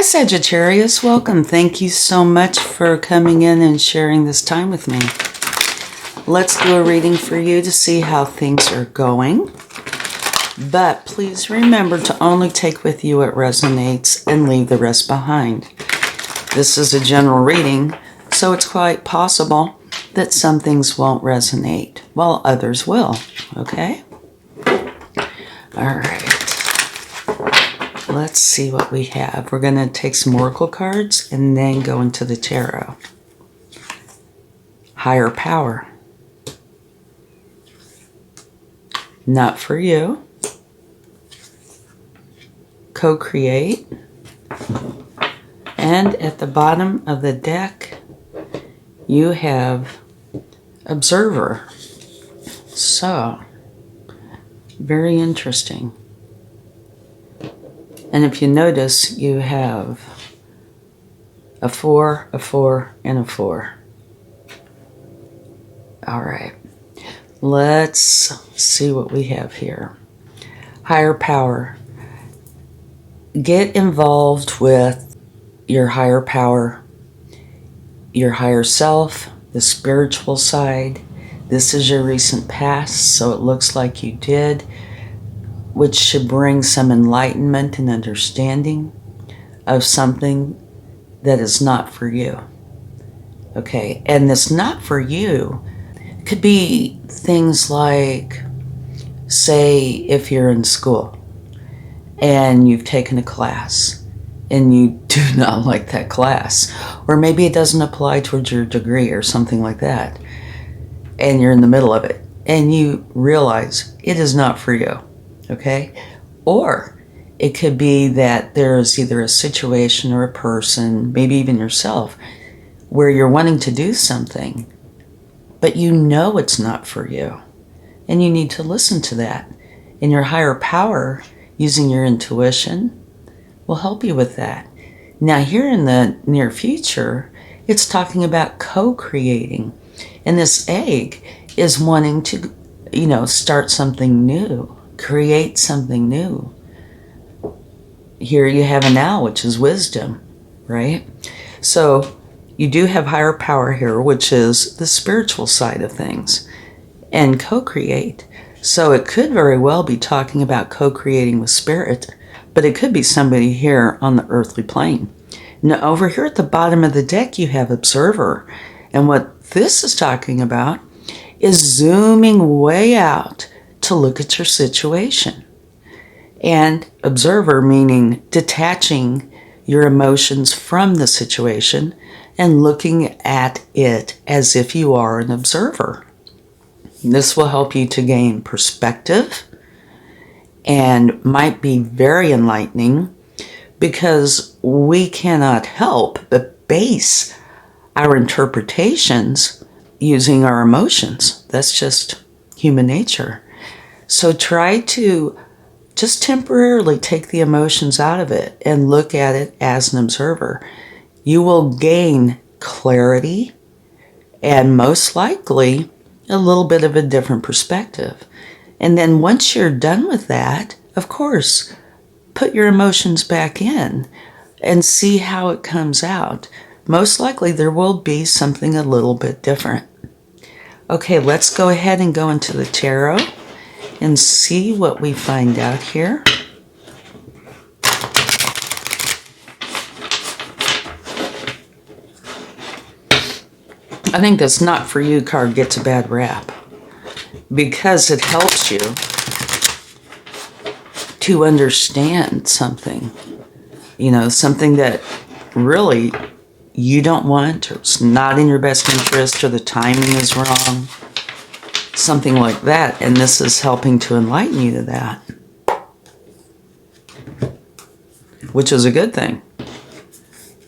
Hi Sagittarius, welcome. Thank you so much for coming in and sharing this time with me. Let's do a reading for you to see how things are going. But please remember to only take with you what resonates and leave the rest behind. This is a general reading, so it's quite possible that some things won't resonate while others will, okay? All right. Let's see what we have. We're going to take some oracle cards and then go into the tarot. Higher power. Not for you. Co-create. And at the bottom of the deck, you have observer. So, very interesting. And if you notice, you have a 4, a 4, and a 4. All right. Let's see what we have here. Higher power. Get involved with your higher power, your higher self, the spiritual side. This is your recent past, so it looks like you did, which should bring some enlightenment and understanding of something that is not for you. Okay, and this not for you could be things like, say, if you're in school and you've taken a class and you do not like that class, or maybe it doesn't apply towards your degree or something like that, and you're in the middle of it and you realize it is not for you. Okay? Or it could be that there's either a situation or a person, maybe even yourself, where you're wanting to do something, but you know it's not for you. And you need to listen to that. And your higher power, using your intuition, will help you with that. Now, here in the near future, it's talking about co-creating. And this egg is wanting to, start something new. Create something new. Here you have an owl, which is wisdom, right? So you do have higher power here, which is the spiritual side of things, and co-create. So it could very well be talking about co-creating with spirit, but it could be somebody here on the earthly plane. Now over here at the bottom of the deck, you have observer. And what this is talking about is zooming way out to look at your situation. And observer meaning detaching your emotions from the situation and looking at it as if you are an observer. This will help you to gain perspective and might be very enlightening, because we cannot help but base our interpretations using our emotions. That's just human nature. So try to just temporarily take the emotions out of it and look at it as an observer. You will gain clarity and most likely a little bit of a different perspective. And then once you're done with that, of course, put your emotions back in and see how it comes out. Most likely there will be something a little bit different. Okay, let's go ahead and go into the tarot and see what we find out here. I think this not for you card gets a bad rap because it helps you to understand something, something that really you don't want, or it's not in your best interest, or the timing is wrong. Something like that, and this is helping to enlighten you to that, which is a good thing.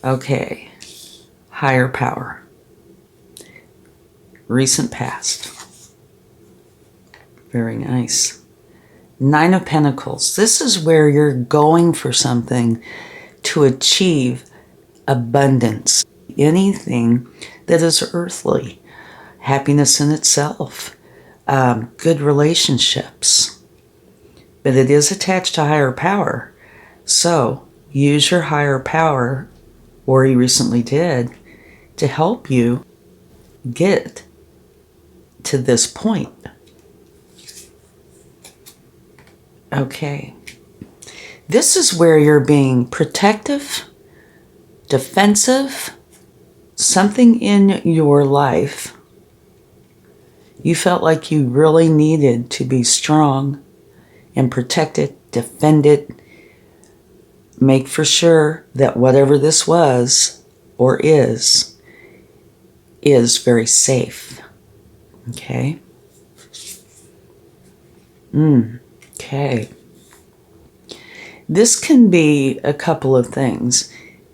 Okay, higher power, recent past, very nice. 9 of Pentacles. This is where you're going for something to achieve abundance, anything that is earthly, happiness in itself. Good relationships, but it is attached to higher power. So use your higher power, or you recently did, to help you get to this point. Okay. This is where you're being protective, defensive, something in your life you felt like you really needed to be strong and protect it, defend it, make for sure that whatever this was or is very safe. Okay? Okay. This can be a couple of things.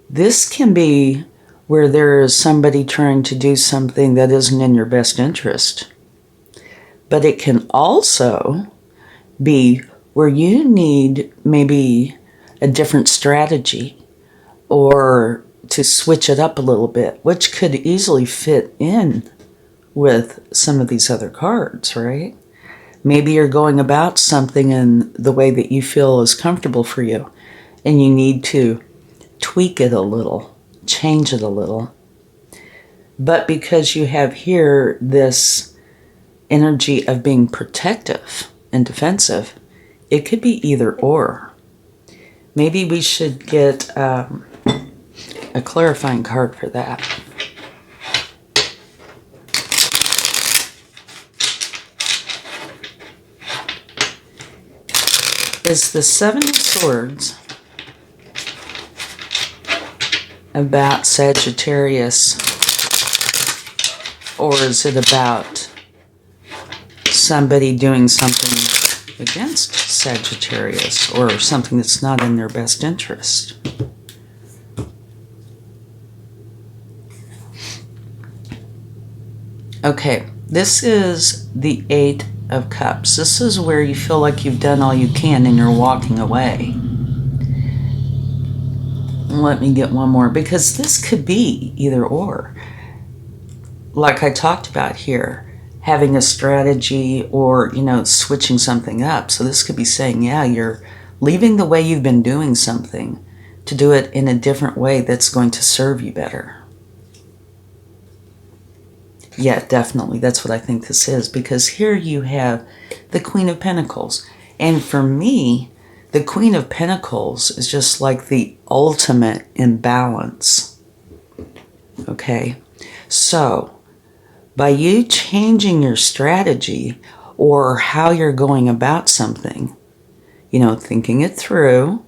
This can be where there is somebody trying to do something that isn't in your best interest. But it can also be where you need maybe a different strategy or to switch it up a little bit, which could easily fit in with some of these other cards, right? Maybe you're going about something in the way that you feel is comfortable for you, and you need to tweak it a little, change it a little. But because you have here this energy of being protective and defensive, it could be either or. Maybe we should get a clarifying card for that. Is the Seven of Swords about Sagittarius, or is it about somebody doing something against Sagittarius or something that's not in their best interest? Okay, this is the Eight of Cups. This is where you feel like you've done all you can and you're walking away. Let me get one more, because this could be either or. Like I talked about here, having a strategy or, switching something up. So this could be saying, yeah, you're leaving the way you've been doing something to do it in a different way that's going to serve you better. Yeah, definitely. That's what I think this is, because here you have the Queen of Pentacles. And for me, the Queen of Pentacles is just like the ultimate imbalance. Okay? So, by you changing your strategy or how you're going about something, thinking it through,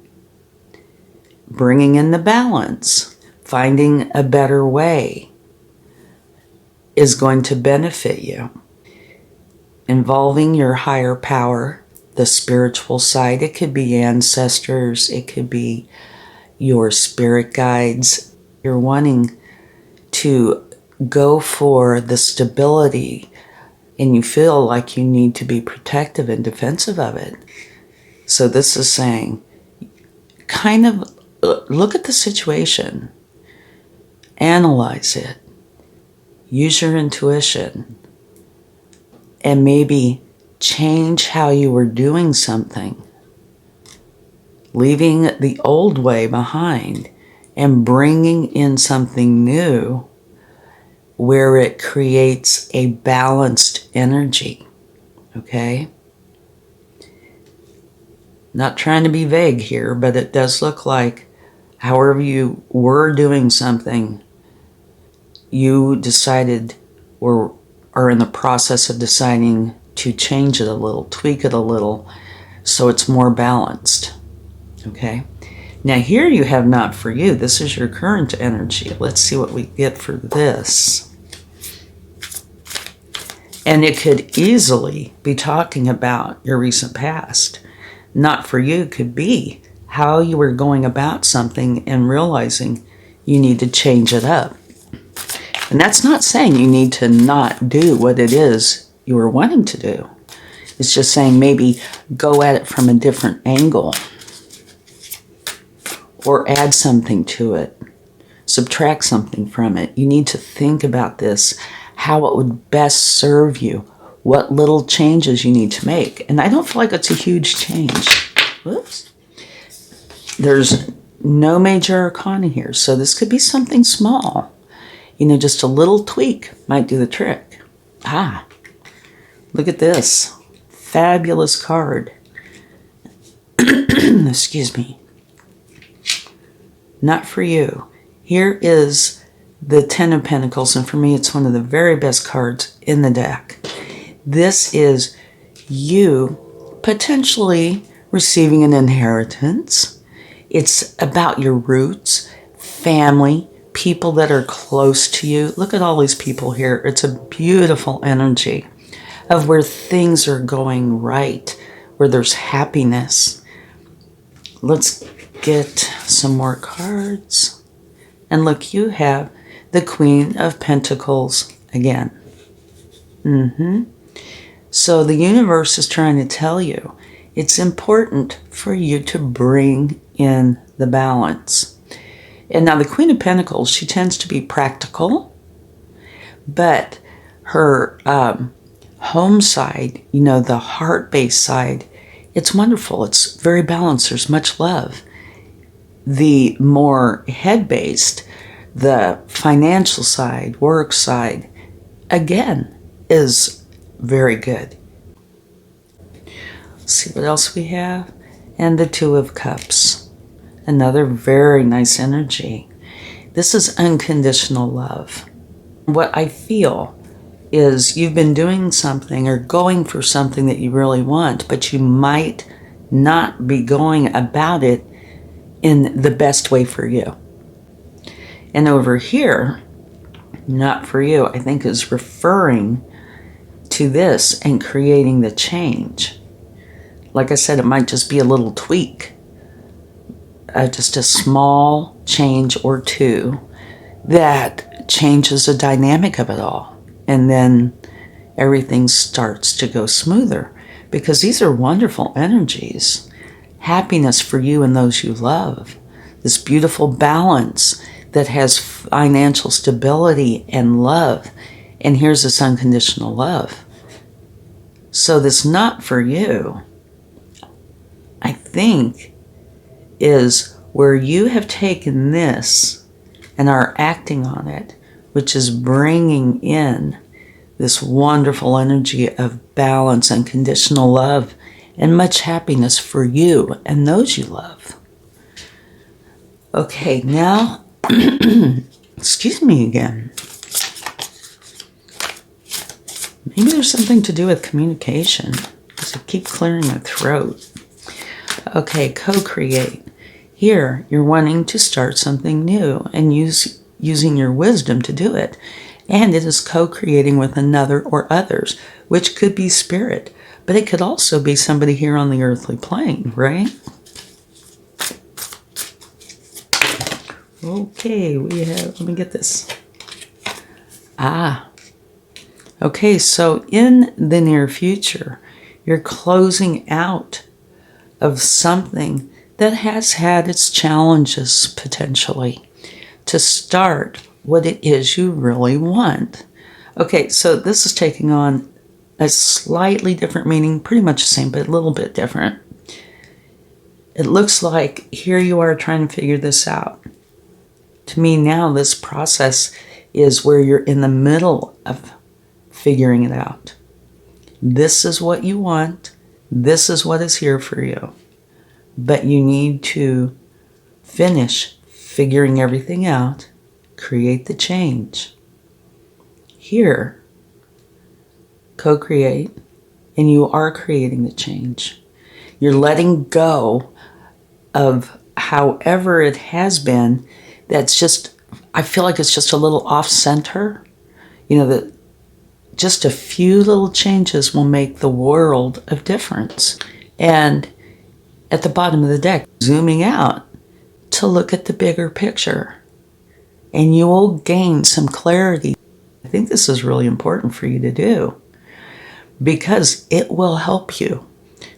bringing in the balance, finding a better way, is going to benefit you. Involving your higher power, the spiritual side. It could be ancestors. It could be your spirit guides. You're wanting to go for the stability, and you feel like you need to be protective and defensive of it. So this is saying, kind of look at the situation, analyze it, use your intuition, and maybe change how you were doing something, leaving the old way behind and bringing in something new where it creates a balanced energy. Okay? Not trying to be vague here, but it does look like however you were doing something, you decided or are in the process of deciding to change it a little, tweak it a little, so it's more balanced. Okay? Now here you have not for you. This is your current energy. Let's see what we get for this. And it could easily be talking about your recent past. Not for you could be how you were going about something and realizing you need to change it up. And that's not saying you need to not do what it is you were wanting to do. It's just saying maybe go at it from a different angle. Or add something to it. Subtract something from it. You need to think about this, how it would best serve you, what little changes you need to make. And I don't feel like it's a huge change. Whoops. There's no major arcana here. So this could be something small. You know, just a little tweak might do the trick. Ah, look at this. Fabulous card. Excuse me. Not for you. Here is the Ten of Pentacles, and for me it's one of the very best cards in the deck. This is you potentially receiving an inheritance. It's about your roots, family, people that are close to you. Look at all these people here. It's a beautiful energy of where things are going right, where there's happiness. Let's get some more cards. And look, you have the Queen of Pentacles again. So the universe is trying to tell you it's important for you to bring in the balance. And now the Queen of Pentacles, she tends to be practical, but her home side, you know, the heart-based side, it's wonderful. It's very balanced. There's much love. The more head-based, the financial side, work side, again, is very good. Let's see what else we have. And the Two of Cups. Another very nice energy. This is unconditional love. What I feel is you've been doing something or going for something that you really want, but you might not be going about it in the best way for you. And over here, not for you, I think is referring to this and creating the change. Like I said, it might just be a little tweak, just a small change or two that changes the dynamic of it all. And then everything starts to go smoother, because these are wonderful energies. Happiness for you and those you love. This beautiful balance that has financial stability and love. And here's this unconditional love. So this not for you, I think, is where you have taken this and are acting on it, which is bringing in this wonderful energy of balance and conditional love and much happiness for you and those you love. Okay, now, excuse me again. Maybe there's something to do with communication, because I keep clearing my throat. Okay, co-create. Here, you're wanting to start something new and using your wisdom to do it. And it is co-creating with another or others, which could be spirit, but it could also be somebody here on the earthly plane, right? Okay, we have, let me get this. Okay, so in the near future, you're closing out of something that has had its challenges potentially to start what it is you really want. Okay, so this is taking on a slightly different meaning, pretty much the same, but a little bit different. It looks like here you are trying to figure this out. To me now, this process is where you're in the middle of figuring it out. This is what you want. This is what is here for you. But you need to finish figuring everything out, create the change. Here, co-create, and you are creating the change. You're letting go of however it has been. That's just, I feel like it's just a little off center. You know, that just a few little changes will make the world of difference. And at the bottom of the deck, zooming out to look at the bigger picture, and you will gain some clarity. I think this is really important for you to do, because it will help you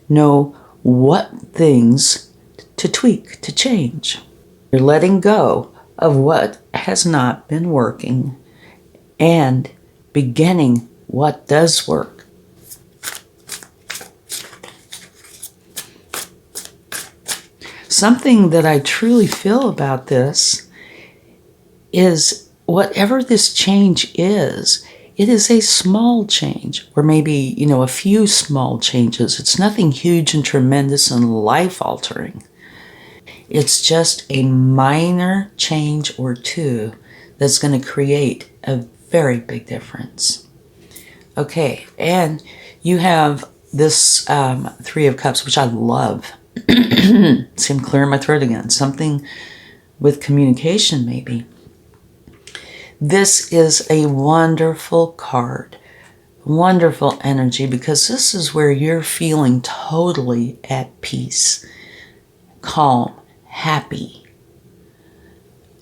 know what things to tweak, to change. You're letting go of what has not been working and beginning what does work. something that I truly feel about this is whatever this change is, it is a small change, or maybe, a few small changes. It's nothing huge and tremendous and life-altering. It's just a minor change or two that's going to create a very big difference. Okay, and you have this Three of Cups, which I love. See, I'm clearing my throat again. Something with communication, maybe. This is a wonderful card, wonderful energy, because this is where you're feeling totally at peace, calm, happy.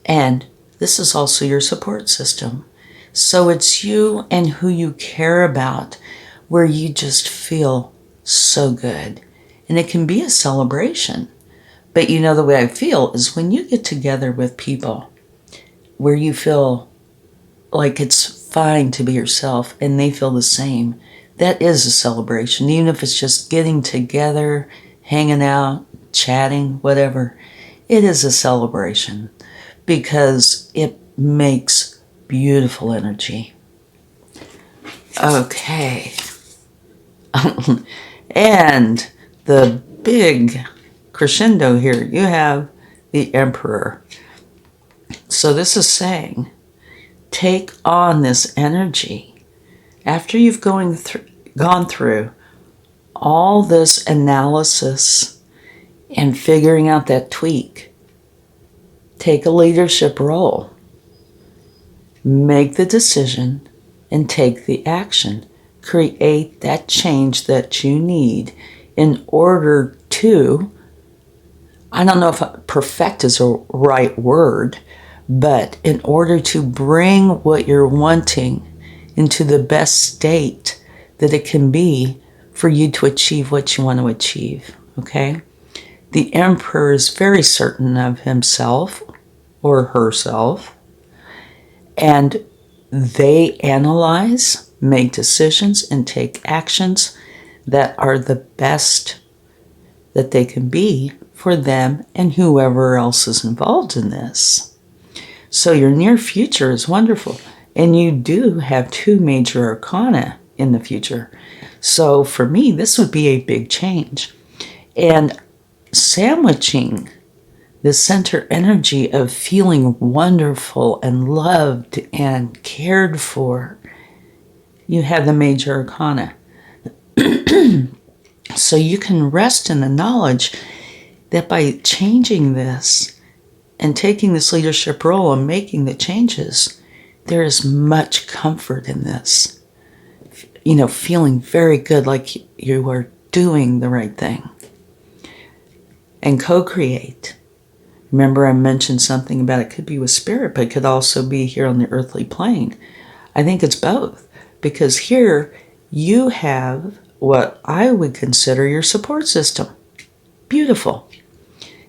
And this is also your support system. So it's you and who you care about where you just feel so good. And it can be a celebration. But the way I feel is when you get together with people where you feel like it's fine to be yourself and they feel the same, that is a celebration. Even if it's just getting together, hanging out, chatting, whatever, it is a celebration because it makes beautiful energy. Okay. And the big crescendo here, you have the Emperor. So this is saying, take on this energy. After you've gone through all this analysis and figuring out that tweak, take a leadership role. Make the decision and take the action. Create that change that you need in order to, I don't know if perfect is a right word, but in order to bring what you're wanting into the best state that it can be for you to achieve what you want to achieve, okay? The Emperor is very certain of himself or herself, and they analyze, make decisions, and take actions that are the best that they can be for them and whoever else is involved in this. So your near future is wonderful. And you do have two major arcana in the future. So for me, this would be a big change. And sandwiching the center energy of feeling wonderful and loved and cared for, you have the major arcana. So you can rest in the knowledge that by changing this and taking this leadership role and making the changes, there is much comfort in this. Feeling very good, like you are doing the right thing. And co-create. Remember, I mentioned something about it could be with spirit, but it could also be here on the earthly plane. I think it's both, because here you have what I would consider your support system. Beautiful.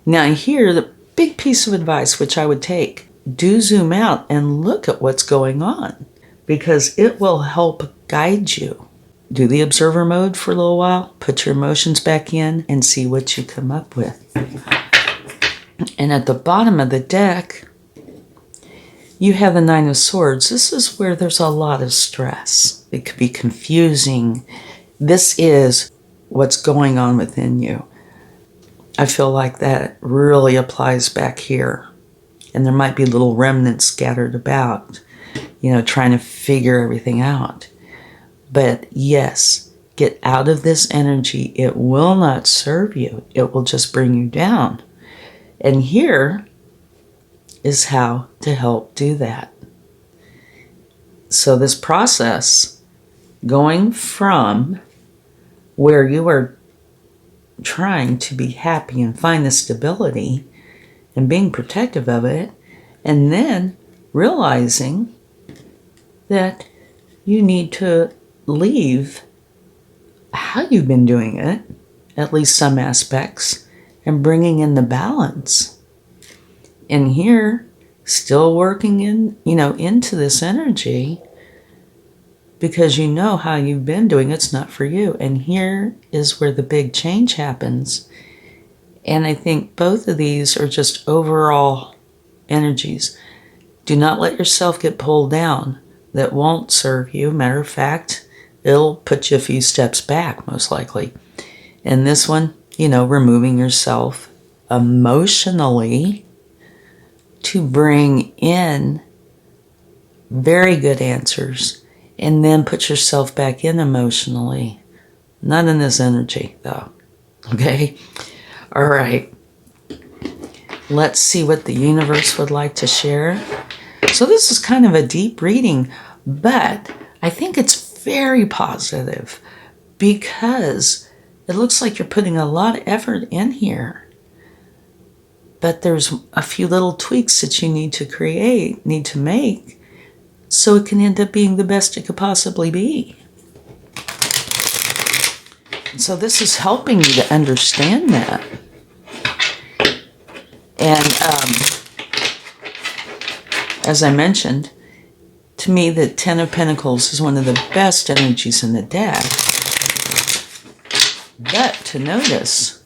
Now here, the big piece of advice which I would take, do zoom out and look at what's going on, because it will help guide you. Do the observer mode for a little while, put your emotions back in, and see what you come up with. And at the bottom of the deck, you have the Nine of Swords. This is where there's a lot of stress. It could be confusing. This is what's going on within you. I feel like that really applies back here. And there might be little remnants scattered about, trying to figure everything out. But yes, get out of this energy. It will not serve you. It will just bring you down. And here is how to help do that. So this process, going from where you are trying to be happy and find the stability and being protective of it, and then realizing that you need to leave how you've been doing it, at least some aspects, and bringing in the balance. And here, still working into this energy, because you know how you've been doing it's not for you. And here is where the big change happens. And I think both of these are just overall energies. Do not let yourself get pulled down. That won't serve you. Matter of fact, it'll put you a few steps back, most likely. And this one, removing yourself emotionally to bring in very good answers, and then put yourself back in emotionally. Not in this energy, though. Okay? All right. Let's see what the universe would like to share. So this is kind of a deep reading, but I think it's very positive because it looks like you're putting a lot of effort in here. But there's a few little tweaks that you need to make, so it can end up being the best it could possibly be. So this is helping you to understand that. And as I mentioned, to me, the Ten of Pentacles is one of the best energies in the deck. But to notice,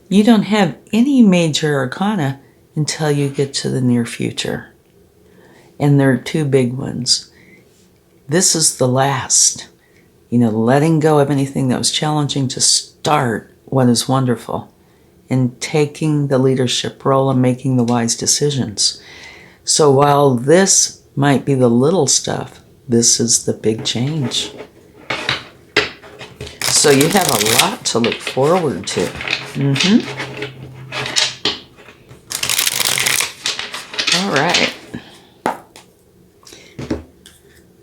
you don't have any major arcana until you get to the near future. And there are two big ones. This is the last. Letting go of anything that was challenging to start what is wonderful. And taking the leadership role and making the wise decisions. So while this might be the little stuff, this is the big change. So you have a lot to look forward to. All right.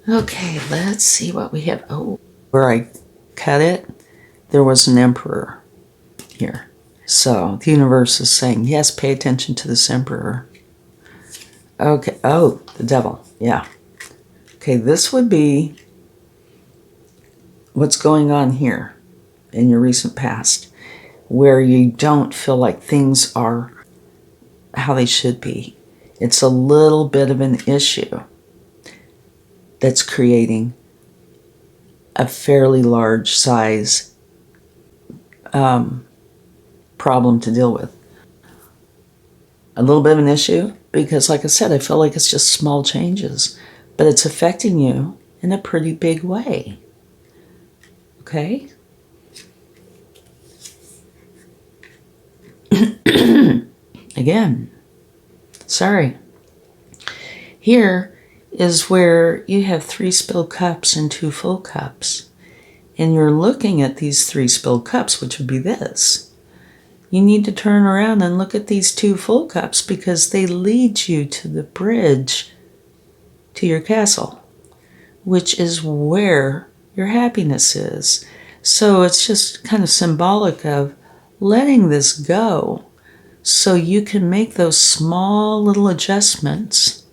Okay, let's see what we have. Oh, where I cut it, there was an emperor here. So the universe is saying, yes, pay attention to this emperor. Okay, oh, the devil, yeah. Okay, this would be what's going on here in your recent past, where you don't feel like things are how they should be. It's a little bit of an issue that's creating a fairly large size problem to deal with. A little bit of an issue because, like I said, I feel like it's just small changes, but it's affecting you in a pretty big way. Okay? Again, sorry. Here is where you have 3 spilled cups and 2 full cups. And you're looking at these 3 spilled cups, which would be this. You need to turn around and look at these 2 full cups because they lead you to the bridge to your castle, which is where your happiness is. So it's just kind of symbolic of letting this go so you can make those small little adjustments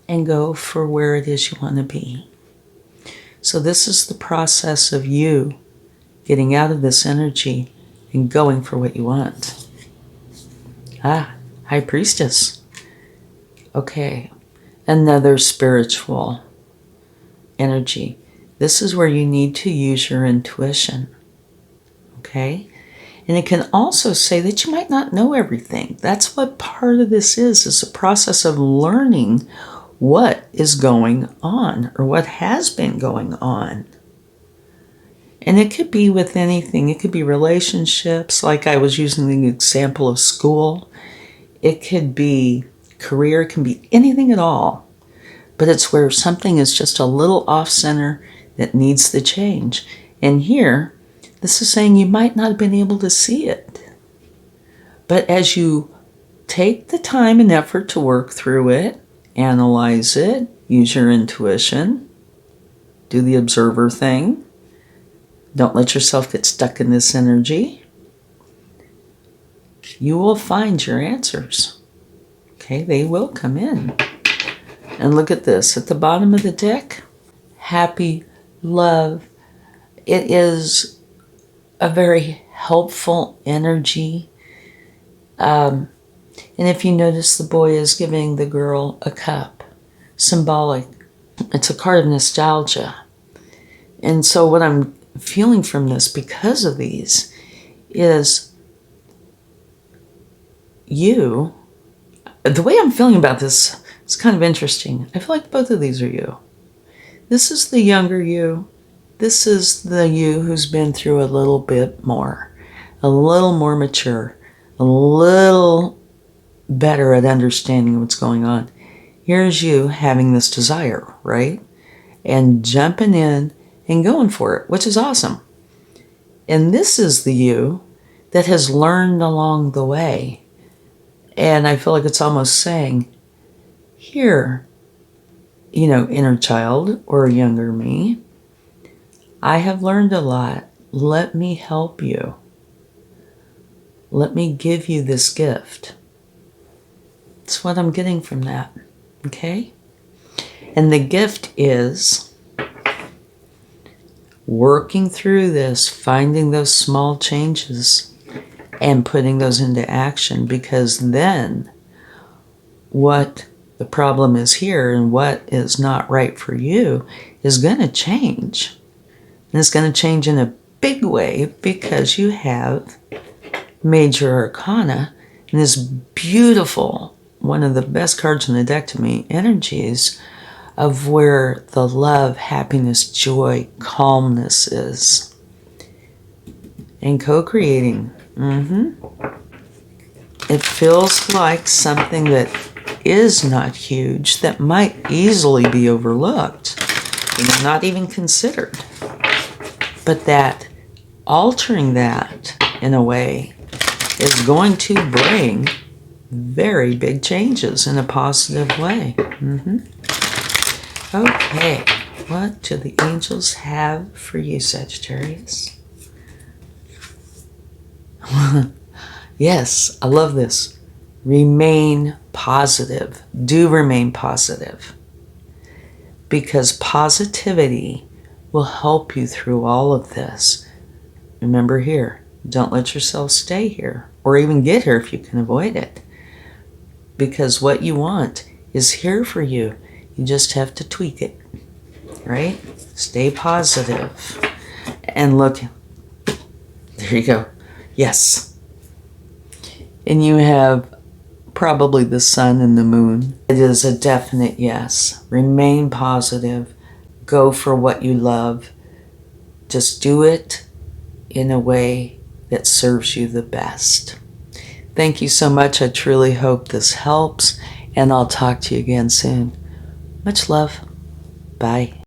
and go for where it is you want to be. So this is the process of you getting out of this energy and going for what you want. High Priestess. Okay, another spiritual energy. This is where you need to use your intuition. Okay? And it can also say that you might not know everything. That's what part of this is a process of learning what is going on or what has been going on. And it could be with anything. It could be relationships, like I was using the example of school. It could be career. It can be anything at all. But it's where something is just a little off-center that needs the change. And here, this is saying you might not have been able to see it. But as you take the time and effort to work through it, analyze it, use your intuition, do the observer thing, don't let yourself get stuck in this energy, you will find your answers. Okay, they will come in. And look at this. At the bottom of the deck, happy, love. It is a very helpful energy. And if you notice, the boy is giving the girl a cup. Symbolic. It's a card of nostalgia. And so what I'm feeling from this, because of these, is you, the way I'm feeling about this is kind of interesting. I feel like both of these are you. This is the younger you. This is the you who's been through a little bit more, a little more mature, a little better at understanding what's going on. Here's you having this desire, right? And jumping in and going for it, which is awesome. And this is the you that has learned along the way. And I feel like it's almost saying, here, inner child or younger me, I have learned a lot. Let me help you. Let me give you this gift. That's what I'm getting from that. Okay? And the gift is working through this, finding those small changes and putting those into action, because then what the problem is here and what is not right for you is going to change. And it's going to change in a big way because you have Major Arcana and this beautiful, one of the best cards in the deck to me, energies of where the love, happiness, joy, calmness is. And co-creating. It feels like something that is not huge, that might easily be overlooked, not even considered. But that altering that in a way is going to bring very big changes in a positive way. Okay, what do the angels have for you, Sagittarius? Yes, I love this. Remain positive. Do remain positive. Because positivity will help you through all of this. Remember here, don't let yourself stay here or even get here if you can avoid it. Because what you want is here for you. You just have to tweak it, right? Stay positive. And look, there you go. Yes. And you have probably the sun and the moon. It is a definite yes. Remain positive. Go for what you love. Just do it in a way that serves you the best. Thank you so much. I truly hope this helps, and I'll talk to you again soon. Much love. Bye.